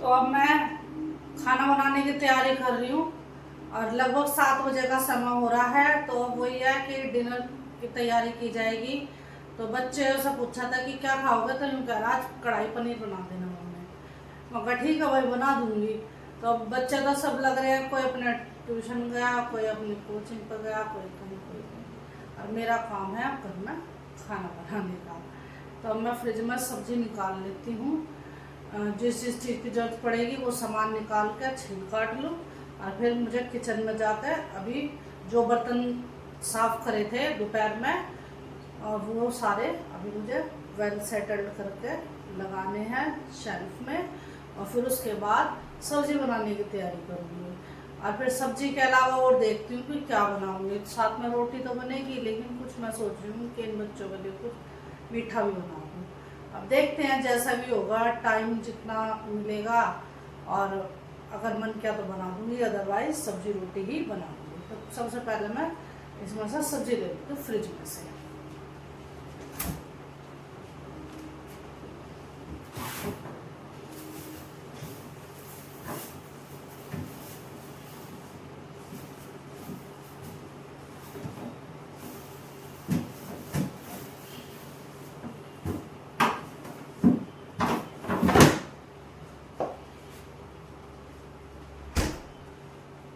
तो अब मैं खाना बनाने की तैयारी कर रही हूँ और लगभग 7 बजे का समय हो रहा है। तो अब वही है कि डिनर की तैयारी की जाएगी। तो बच्चे से पूछा था कि क्या खाओगे, तो यूँ कह रहा आज कढ़ाई पनीर बना देना मम्मी। मैं कहा ठीक है भाई बना दूंगी। तो अब बच्चे तो सब लग रहे हैं, कोई अपने ट्यूशन गया, कोई अपनी कोचिंग पर गया, कोई कहीं कोई कहीं। और मेरा काम है अब घर में खाना बनाने का। तो अब मैं फ्रिज में सब्जी निकाल लेती हूँ। जिस जिस चीज़ की जरूरत पड़ेगी वो सामान निकाल कर छिल काट लूँ और फिर मुझे किचन में जाकर अभी जो बर्तन साफ करे थे दोपहर में और वो सारे अभी मुझे वेल सेटल्ड करके लगाने हैं शेल्फ में। और फिर उसके बाद सब्जी बनाने की तैयारी करूँगी। और फिर सब्जी के अलावा और देखती हूँ कि क्या बनाऊँगी। साथ में रोटी तो बनेगी, लेकिन कुछ मैं सोच रही हूँ कि इन बच्चों के लिए कुछ मीठा भी बना दूँ। अब देखते हैं जैसा भी होगा, टाइम जितना मिलेगा। और अगर मन किया तो बना दूँगी, अदरवाइज सब्जी रोटी ही बना दूँगी। तो सबसे पहले मैं इसमें से सब्जी ले लेती हूँ फ्रिज में से।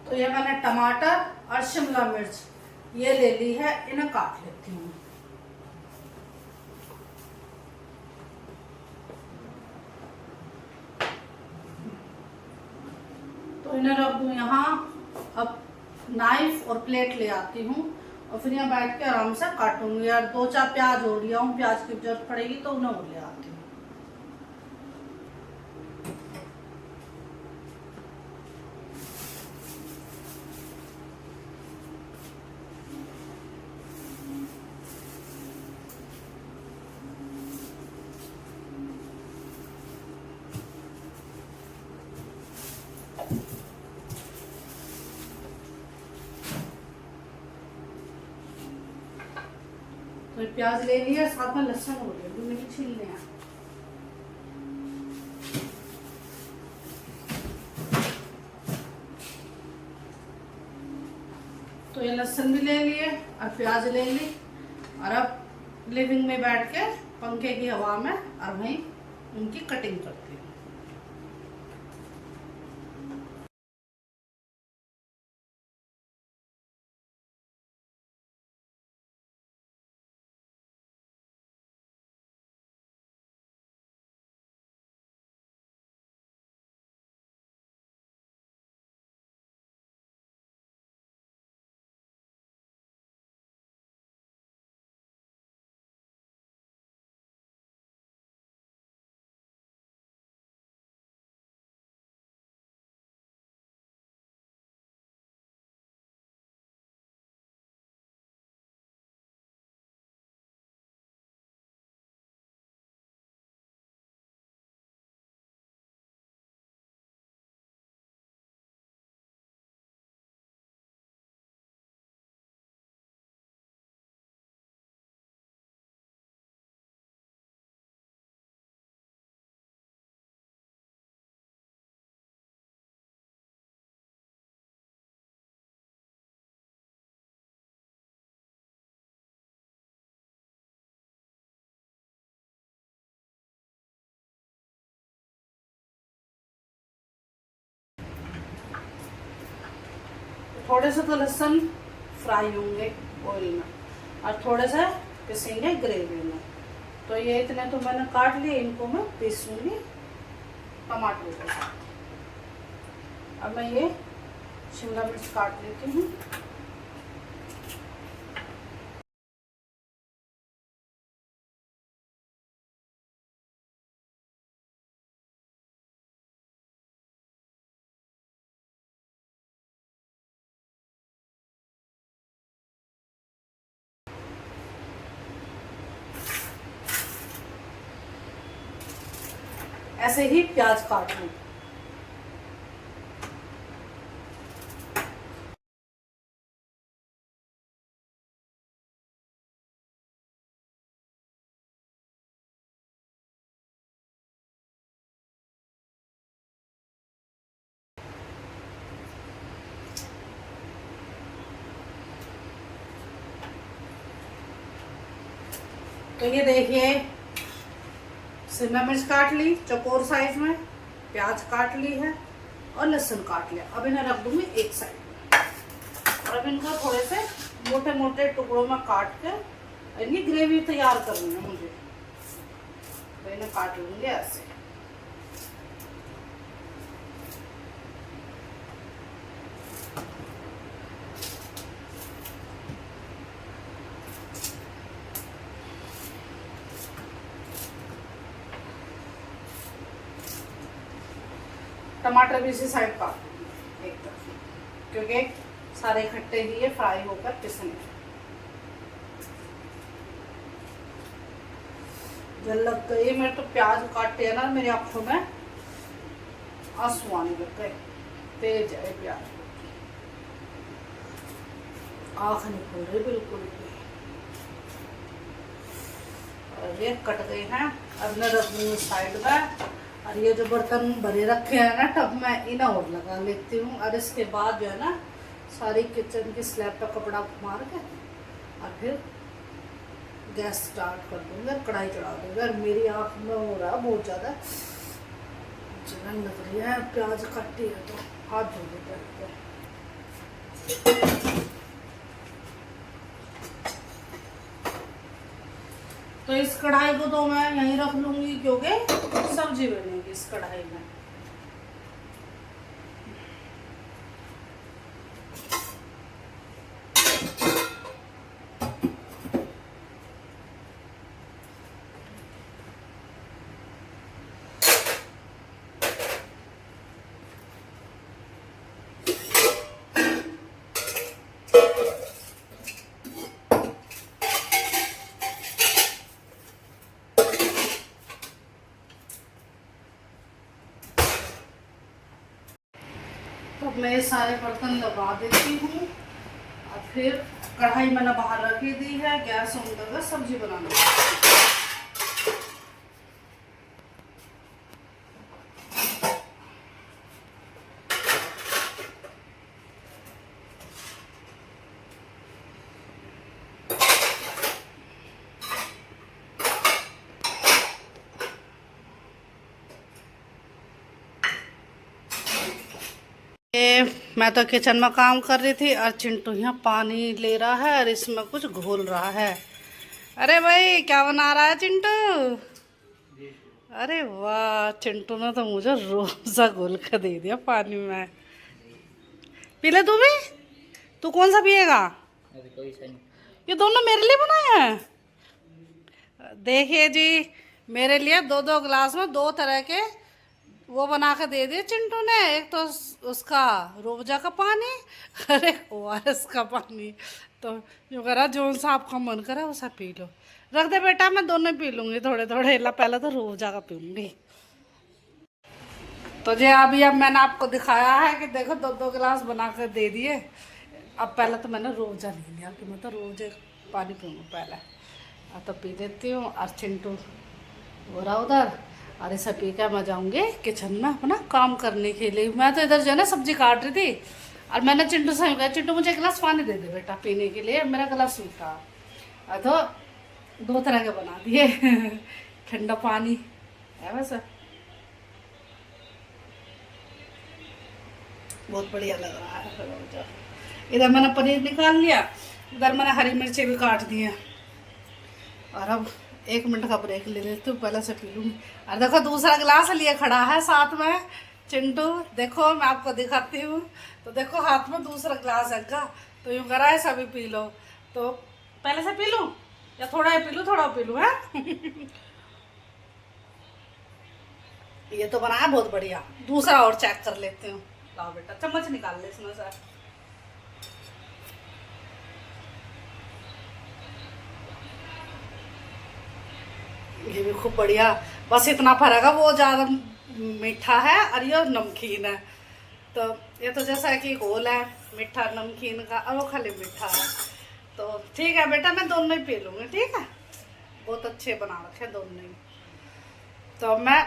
तो ये मैंने टमाटर और शिमला मिर्च ये ले ली है, इन्हें काट लेती हूँ। तो इन्हें रख दूँ यहाँ। अब नाइफ और प्लेट ले आती हूँ और फिर यहाँ बैठ के आराम से काटूंगी। यार 2-4 प्याज हो लिया हूँ, प्याज की जरूरत पड़ेगी तो उन्हें और ले आती हूँ। तो प्याज ले लिया, साथ में लहसुन हो लिया, जो मुझे छीलने हैं। तो ये लहसुन भी ले लिए और प्याज ले ली। और अब लिविंग में बैठ के पंखे की हवा में और वहीं उनकी कटिंग करती हूँ। थोड़े से तो लहसुन फ्राई होंगे ऑयल में और थोड़े से पिसेंगे ग्रेवी में। तो ये इतने तो मैंने काट लिए, इनको मैं पीसूंगी टमाटर के साथ। अब मैं ये शिमला मिर्च काट लेती हूँ। ऐसे ही प्याज काट लूँ। तो ये देखिए, शिमला मिर्च काट ली चौकोर साइज में, प्याज काट ली है और लहसुन काट लिया। अब इन्हें रख दूंगी एक साइड में और अब इनको थोड़े से मोटे मोटे टुकड़ों में काट के, इनकी ग्रेवी तैयार करनी है मुझे, तो इन्हें काट लूंगी ऐसे। टमाटर भी इसी साइड काट दूंगी एक तरफ, क्योंकि सारे इकट्ठे ही ये फ्राई होकर पिसने। जल लग गई मेरे तो प्याज काटते हैं ना, मेरी आंखों में आंसू आने लग गए, तेज है प्याज, आँख नहीं खुल रही बिल्कुल भी। और ये कट गए हैं, अब मैं रख दूंगी साइड में। और ये जो बर्तन भरे रखे हैं ना टब में, इन्हें और लगा लेती हूँ। और इसके बाद जो है ना सारी किचन की स्लैब पे कपड़ा मार के और फिर गैस स्टार्ट कर दूँगी और कढ़ाई चढ़ा दूँगी। और मेरी आँख में हो रहा है बहुत ज़्यादा जलन लग रही है, प्याज कटी है तो हाथ धो देते हैं। तो इस कढ़ाई को तो मैं यहीं रख लूँगी क्योंकि सब्जी बनेगी इस कढ़ाई में। तो मैं ये सारे बर्तन लगा देती हूँ और फिर कढ़ाई मैंने बाहर रखी दी है, गैस ऑन करके सब्जी बनाना। मैं तो किचन में काम कर रही थी और चिंटू यहाँ पानी ले रहा है और इसमें कुछ घोल रहा है। अरे भाई क्या बना रहा है चिंटू? अरे वाह, चिंटू ने तो मुझे रोजा घोल कर दे दिया पानी में। पी ले तू भी। तू कौन सा पिएगा? ये दोनों मेरे लिए बनाए हैं। देखिए जी, मेरे लिए दो दो गिलास में दो तरह के वो बना के दे दिए चिंटू ने। एक तो उसका रूअफ़ज़ा का पानी और एक ORS का पानी। तो जो करा जो सा आपका मन करे वैसा पी लो। रख दे बेटा, मैं दोनों पी लूँगी थोड़े थोड़े। पहले तो रूअफ़ज़ा का पीऊँगी। तो जी अभी अब मैंने आपको दिखाया है कि देखो दो दो गिलास बना कर दे दिए। अब पहले तो मैंने रूअफ़ज़ा ले लिया कि मैं तो रूअफ़ज़ा पानी पीऊँगी पहले। अब तो पी लेती हूँ। और चिंटू हो रहा उधर और ऐसा पी के मैं जाऊँगी किचन में अपना काम करने के लिए। मैं तो इधर जो है ना सब्जी काट रही थी और मैंने चिंटू से कहा, चिंटू मुझे एक गिलास पानी दे दे बेटा पीने के लिए, मेरा गला सूखा। तो दो तरह के बना दिए ठंडा पानी है वैसे, बहुत बढ़िया लग रहा है। इधर मैंने पनीर निकाल लिया, इधर मैंने हरी मिर्ची भी काट दी है। और अब 1 मिनट का ब्रेक ले लेती हूँ, पहले से पी लूँगी। और देखो दूसरा गिलास लिए खड़ा है साथ में चिंटू। देखो मैं आपको दिखाती हूँ। तो देखो हाथ में दूसरा गिलास है का, तो यूँ करा है सभी पी लो। तो पहले से पी लूँ या थोड़ा पी लूँ, थोड़ा पी लूँ है ये तो बना है बहुत बढ़िया। दूसरा और चेक कर लेती हूँ। लाओ बेटा चम्मच निकाल ले इसमें से। ये भी खूब बढ़िया, बस इतना फर्क है, वो ज़्यादा मीठा है और ये नमकीन है। तो ये तो जैसा कि घोल है मीठा नमकीन का और वो खाली मीठा है। तो ठीक है बेटा, मैं दोनों ही पी लूँगी। ठीक है, बहुत अच्छे बना रखे दोनों ही। तो मैं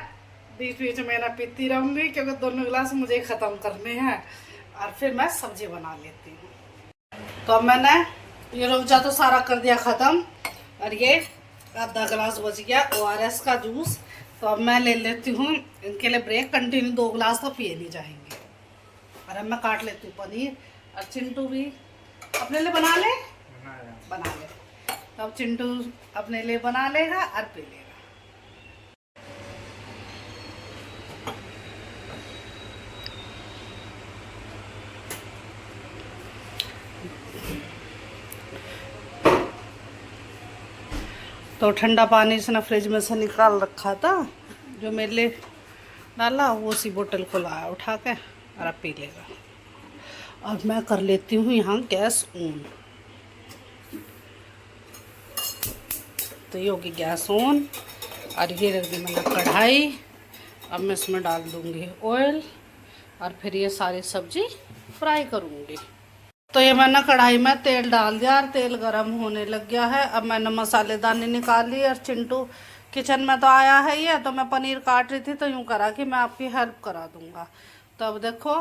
बीच बीच में ना पीती रहूँगी क्योंकि दोनों गिलास मुझे ख़त्म करने हैं और फिर मैं सब्जी बना लेती हूँ। तो मैंने ये रूअफ़ज़ा तो सारा कर दिया ख़त्म और ये आधा गिलास बच गया ORS का जूस। तो अब मैं ले लेती हूँ इनके लिए ब्रेक। कंटिन्यू 2 गिलास तो पिए नहीं जाएंगे। और अब मैं काट लेती हूँ पनीर। और चिंटू भी अपने लिए बना ले। तो अब चिंटू अपने लिए बना लेगा और पी लेगा। तो ठंडा पानी इसने फ्रिज में से निकाल रखा था, जो मेरे लिए डाला वो उसी बोतल को लाया उठा के और अब पी लेगा। अब मैं कर लेती हूँ यहाँ गैस ऑन। तो ये होगी गैस ऑन। और ये रख दी मैंने कढ़ाई। अब मैं इसमें डाल दूँगी ऑयल और फिर ये सारी सब्जी फ्राई करूँगी। तो ये मैंने कढ़ाई में तेल डाल दिया और तेल गरम होने लग गया है। अब मैंने मसालेदानी निकाल ली और चिंटू किचन में तो आया है ये, तो मैं पनीर काट रही थी तो यूँ करा कि मैं आपकी हेल्प करा दूँगा। तो अब देखो,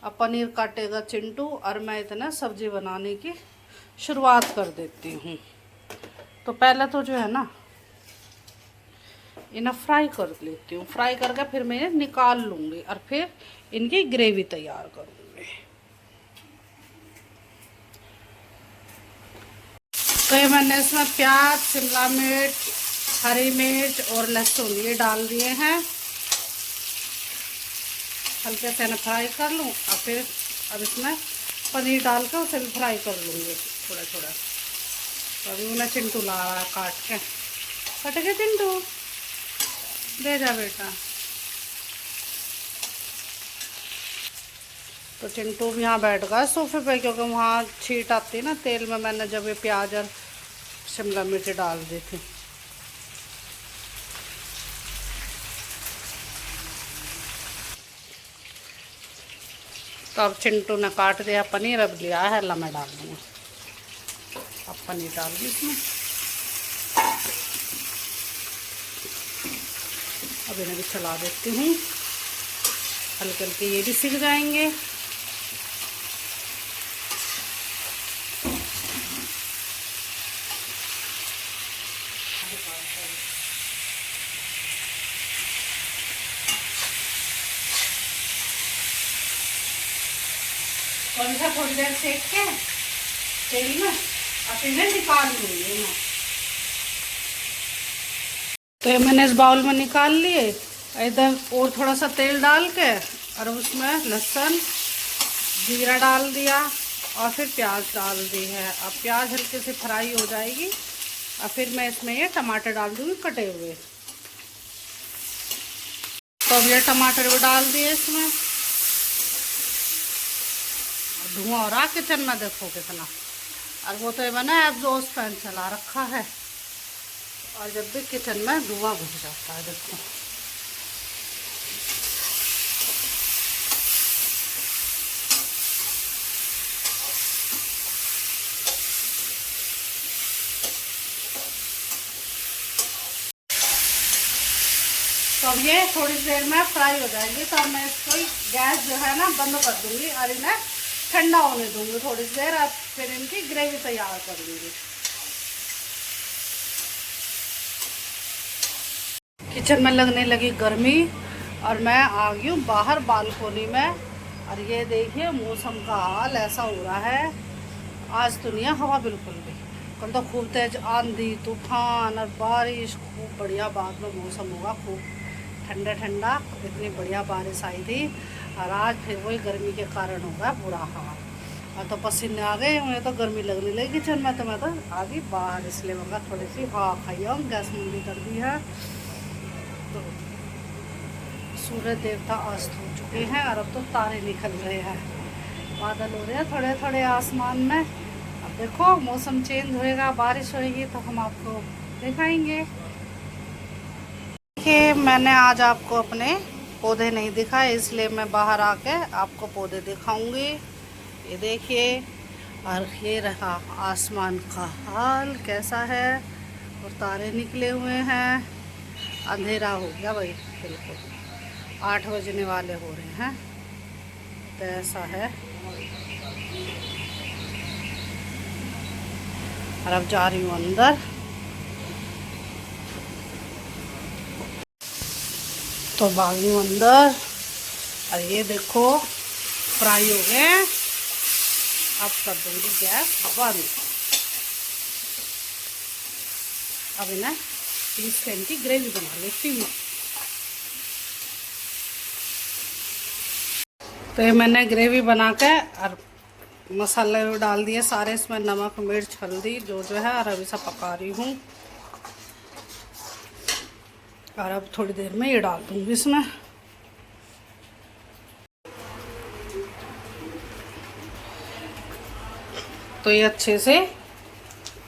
अब पनीर काटेगा चिंटू और मैं इतना सब्जी बनाने की शुरुआत कर देती हूँ। तो पहले तो जो है ना इन्हें फ्राई कर लेती हूँ। फ्राई करके फिर मैं इन्हें निकाल लूँगी और फिर इनकी ग्रेवी तैयार करूँगी। तो ये मैंने इसमें प्याज, शिमला मिर्च, हरी मिर्च और लहसुन ये डाल दिए हैं। हल्के से ना फ्राई कर लूँ और फिर अब इसमें पनीर डाल कर उसे भी फ्राई कर लूँगी थोड़ा थोड़ा। तो अभी उन्हें चिंटू ला रहा है काट के। कट के चिंटू दे जा बेटा। तो चिंटू भी यहाँ बैठ गया सोफे पे, क्योंकि वहाँ छींट आती है ना तेल में। मैंने जब ये प्याज और शिमला मिर्च डाल दी थी। तो अब चिंटू ने काट दिया पनीर। अब लिया है ला मैं डाल दूँगी। अब पनीर डाल दी इसमें। अब इन्हें भी चला देती हूँ, हल्के हल्के ये भी सीख जाएंगे। और इसे थोड़ी देर सेक के तेल में और फिर निकाल लूँगी मैं। तो ये मैंने इस बाउल में निकाल लिए। इधर और थोड़ा सा तेल डाल के और उसमें लहसुन जीरा डाल दिया और फिर प्याज डाल दी है। अब प्याज हल्के से फ्राई हो जाएगी और फिर मैं इसमें ये टमाटर डाल दूँगी कटे हुए। तो अब ये टमाटर भी डाल दिए इसमें। धुआं हो रहा किचन में देखो कितना। और वो तो मैंने एग्जॉस्ट फैन चला रखा है और जब भी किचन में धुआं घुस जाता है देखो। तो अब ये थोड़ी देर में फ्राई हो जाएगी। तो अब मैं इसको गैस जो है ना बंद कर दूंगी और इन्हें ठंडा होने दूंगी थोड़ी देर। अब फिर इनकी ग्रेवी तैयार कर दूंगी। किचन में लगने लगी गर्मी और मैं आ गई हूँ बाहर बालकोनी में। और ये देखिए मौसम का हाल ऐसा हो रहा है। आज तो नहीं है हवा बिल्कुल भी। कल तो खूब तेज आंधी तूफान और बारिश, खूब बढ़िया बाद में मौसम होगा, खूब ठंडा ठंडा। इतनी बढ़िया बारिश आई थी। और आज फिर वही गर्मी के कारण होगा बुरा हाल। और तो पसीने आ गए, मुझे तो गर्मी लगने लगी किचन में। तो मैं तो आ गई बाहर, इसलिए मैं थोड़ी सी हवा खाई हूँ। गैस मंदी कर दी है। तो सूरज देवता अस्त हो चुके हैं और अब तो तारे निकल रहे हैं। बादल हो रहे हैं थोड़े थोड़े आसमान में। अब देखो मौसम चेंज होएगा, बारिश होएगी तो हम आपको दिखाएंगे। देखिए मैंने आज आपको अपने पौधे नहीं दिखाए, इसलिए मैं बाहर आके आपको पौधे दिखाऊंगी। ये देखिए, और ये रहा आसमान का हाल कैसा है। और तारे निकले हुए हैं। अंधेरा हो गया भाई, बिल्कुल 8 बजने वाले हो रहे हैं। तो ऐसा है। और अब जा रही हूँ अंदर। तो बागी अंदर, और ये देखो फ्राई हो गए। अब कर दूंगी गैस बंद। अब ना पीस के इनकी ग्रेवी बना लेती हूँ। तो ये मैंने ग्रेवी बना के और मसाले डाल दिए सारे, इसमें नमक मिर्च हल्दी जो है, और अभी सब पका रही हूँ। और अब थोड़ी देर में ये डाल दूँगी इसमें। तो ये अच्छे से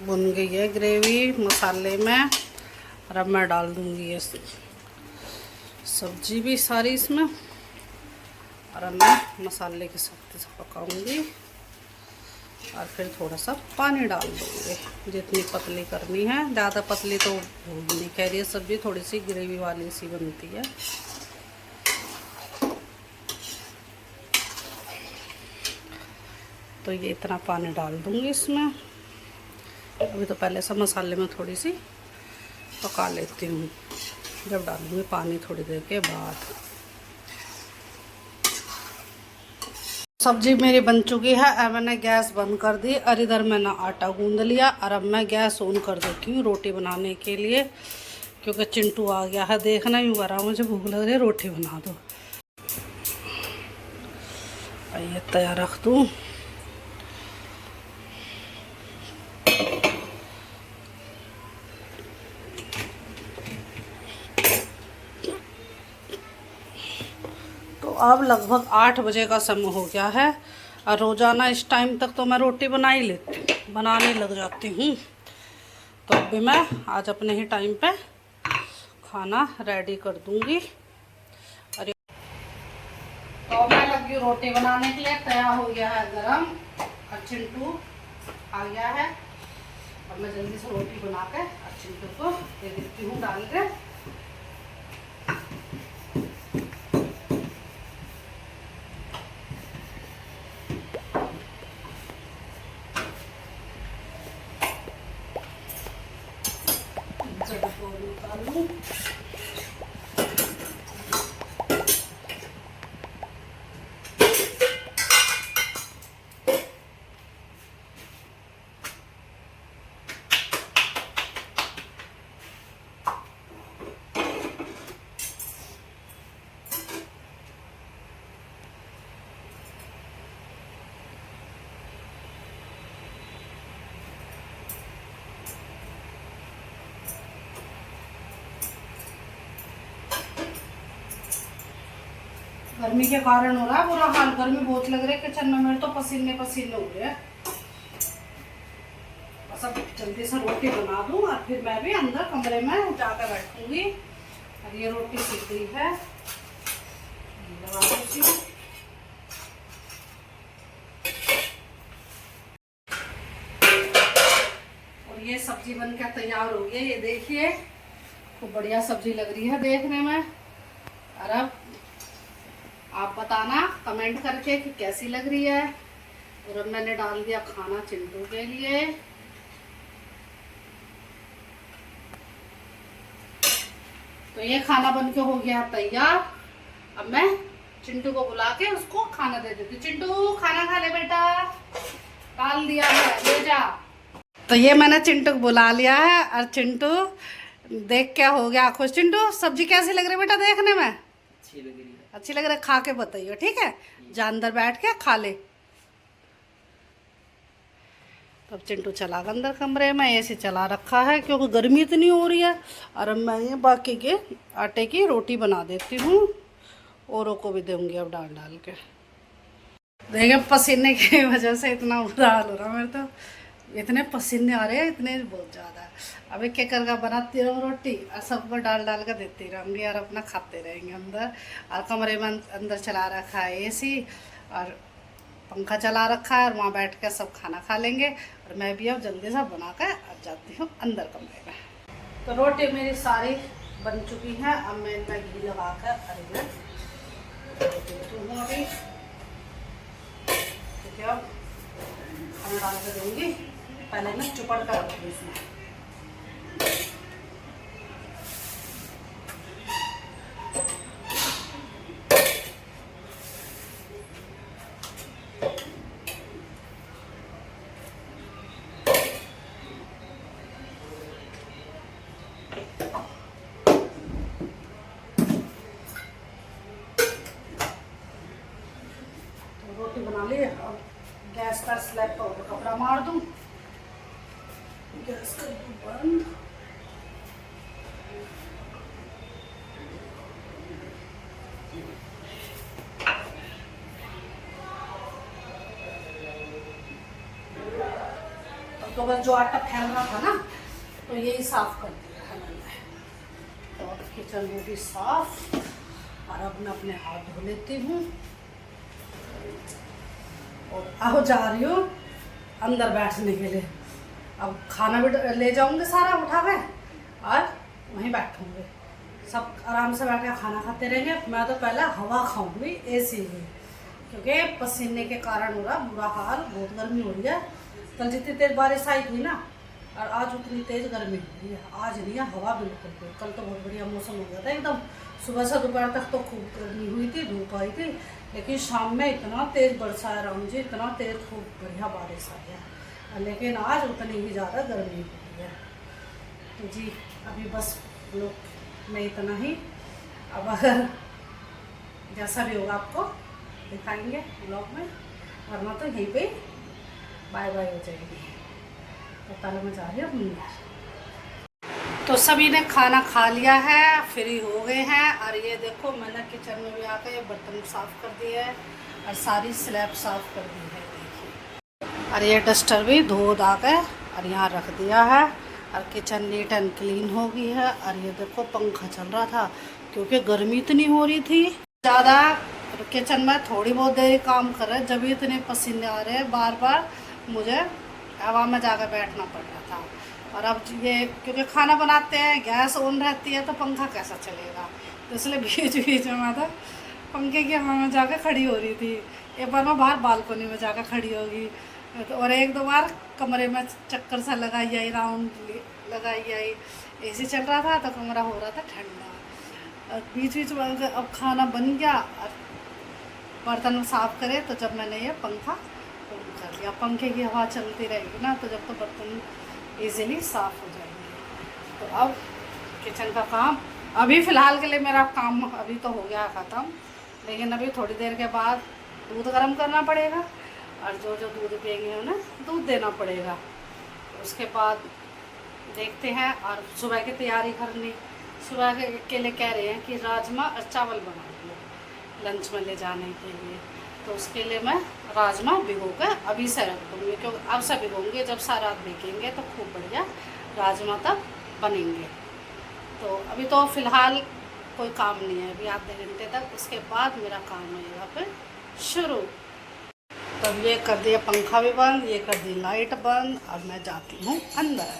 भुन गई है ग्रेवी मसाले में, और अब मैं डाल दूँगी ये सब्जी भी सारी इसमें, और अब मैं मसाले के साथ से पकाऊंगी। और फिर थोड़ा सा पानी डाल दूँगी, जितनी पतली करनी है। ज़्यादा पतली तो नहीं कह रही है सब्ज़ी, थोड़ी सी ग्रेवी वाली सी बनती है। तो ये इतना पानी डाल दूँगी इसमें। अभी तो पहले से मसाले में थोड़ी सी पका लेती हूँ, जब डालूँगी पानी थोड़ी देर के बाद। सब्जी मेरी बन चुकी है और मैंने गैस बंद कर दी, और इधर मैंने आटा गूंद लिया। और अब मैं गैस ऑन कर देती हूँ रोटी बनाने के लिए, क्योंकि चिंटू आ गया है। देखना ही हुआ, मुझे भूख लग रही है, रोटी बना दो। ये तैयार रख दूँ। तो अब लगभग 8 बजे का समय हो गया है, और रोज़ाना इस टाइम तक तो मैं रोटी बनाने लग जाती हूँ। तो अभी मैं आज अपने ही टाइम पे खाना रेडी कर दूँगी। अरे तो मैं लगी रोटी बनाने के लिए। तैयार हो गया है गरम, और चिंटू आ गया है। अब मैं जल्दी से रोटी बना के और चिंटू को दे देती हूँ डाल के। गर्मी के कारण हो रहा है बुरा हाल, गर्मी बहुत लग रही है किचन में, मेरे तो पसीने पसीने हो रहे हैं। बस अब जल्दी से रोटी बना दूं, और फिर मैं भी अंदर कमरे में जाकर बैठूंगी। और ये रोटी सीख गई है, लगा देती हूँ। और ये सब्जी बनकर तैयार हो गई है, ये देखिए खूब बढ़िया सब्जी लग रही है देखने में। और अब आप बताना कमेंट करके कि कैसी लग रही है। और अब मैंने डाल दिया खाना चिंटू के लिए। तो ये खाना बनके हो गया तैयार। अब मैं चिंटू को बुला के उसको खाना दे देती हूँ। चिंटू खाना खा ले बेटा, डाल दिया है, ले जा। तो ये मैंने चिंटू को बुला लिया है, और चिंटू देख क्या हो गया खुश। चिंटू सब्जी कैसी लग रही है बेटा देखने में? अच्छी लग रही है। अच्छी लग रहा है, खा के बताइए ठीक है। जा अंदर बैठ के खा ले। अब चिंटू चला गया अंदर कमरे में, एसी चला रखा है क्योंकि गर्मी इतनी हो रही है। और अब मैं ये बाकी के आटे की रोटी बना देती हूँ, औरों को भी दूंगी अब डाल डाल के। देखिए पसीने की वजह से इतना बुरा हाल हो रहा है मेरे, तो इतने पसीने आ रहे हैं, इतने बहुत ज़्यादा। अब एक एक करके बनाती रहूँ रोटी, और सबको डाल डाल कर देती रहूँगी, और अपना खाते रहेंगे अंदर। और कमरे में अंदर चला रखा है एसी, और पंखा चला रखा है, और वहाँ बैठ कर सब खाना खा लेंगे। और मैं भी अब जल्दी से बना कर आ जाती हूँ अंदर कमरे में। तो रोटी मेरी सारी बन चुकी है। अब मैं इनमें घी लगा कर अभी ठीक है, अब खाना डाल कर दूँगी। पहले मैं चुपड़ कर रखूँगी इसमें। रोटी बना ली और गैस पर स्लैब पर ऊपर कपड़ा मार दूँ, गैस कर दूँ बंद। तो बस जो आटा फैल रहा था ना, तो यही साफ कर दिया है मैंने। तो अब किचन में भी साफ, और अब मैं अपने हाथ धो लेती हूँ और आओ जा रही हूँ अंदर बैठने के लिए। अब खाना भी ले जाऊंगे सारा उठा के और वहीं बैठूंगे, सब आराम से बैठ के खाना खाते रहेंगे। मैं तो पहले हवा खाऊंगी एसी में, क्योंकि पसीने के कारण हो रहा बुरा हाल, बहुत गर्मी हो रही है। कल जितनी तेज बारिश आई थी ना, और आज उतनी तेज गर्मी हो रही है। आज नहीं है हवा बिल्कुल भी। कल तो बहुत बढ़िया मौसम हो गया था एकदम, सुबह से दोपहर तक तो खूब गर्मी हुई थी, धूप आई थी, लेकिन शाम में इतना तेज बरसा है राम जी, इतना तेज खूब बढ़िया बारिश आ गया। लेकिन आज उतनी ही ज़्यादा गर्मी हो रही है। तो जी अभी बस लोग में इतना ही। अब अगर जैसा भी होगा आपको दिखाएंगे ब्लॉग में, वरना तो यहीं पे बाय बाय हो जाएगी। तो पहले मैं जा रही हूँ मंदिर। तो सभी ने खाना खा लिया है, फ्री हो गए हैं। और ये देखो मैंने किचन में भी आकर बर्तन साफ़ कर दिए है और सारी स्लैब साफ़ कर दी है, देखिए। और ये डस्टर भी धो धा के और यहाँ रख दिया है, और किचन नीट एंड क्लीन हो गई है। और ये देखो पंखा चल रहा था क्योंकि गर्मी इतनी हो रही थी ज़्यादा। किचन में थोड़ी बहुत देर काम कर रहे, जब इतने पसीने आ रहे हैं, बार बार मुझे हवा में जाकर बैठना पड़ रहा था। और अब ये क्योंकि खाना बनाते हैं, गैस ऑन रहती है, तो पंखा कैसा चलेगा, तो इसलिए बीच बीच में मैं तो पंखे की हवा में जाकर खड़ी हो रही थी। एक बार मैं बाहर बालकनी में जाकर खड़ी होगी, और एक दो बार कमरे में चक्कर सा लगाई आई, राउंड लगाई आई। एसी चल रहा था तो कमरा हो रहा था ठंडा। और बीच बीच में अब खाना बन गया और बर्तन साफ़ करे, तो जब मैंने ये पंखा कर लिया, पंखे की हवा चलती रहेगी ना, तो जब तो बर्तन इजीली साफ़ हो जाएंगे। तो अब किचन का काम अभी फ़िलहाल के लिए मेरा काम अभी तो हो गया ख़त्म, लेकिन अभी थोड़ी देर के बाद दूध गर्म करना पड़ेगा, और जो जो दूध पिएंगे उन्हें दूध देना पड़ेगा। उसके बाद देखते हैं। और सुबह की तैयारी करनी, सुबह के लिए कह रहे हैं कि राजमा और चावल बना दिए लंच में ले जाने के लिए। तो उसके लिए मैं राजमा भिगो कर अभी से रख दूँगी, क्योंकि अब से भिगोंगे, जब सारा रात भिगेंगे तो खूब बढ़िया राजमा तब बनेंगे। तो अभी तो फ़िलहाल कोई काम नहीं है, अभी आधे घंटे तक, उसके बाद मेरा काम होगा फिर शुरू। तब ये कर दिया पंखा भी बंद, ये कर दी लाइट बंद, और मैं जाती हूँ अंदर।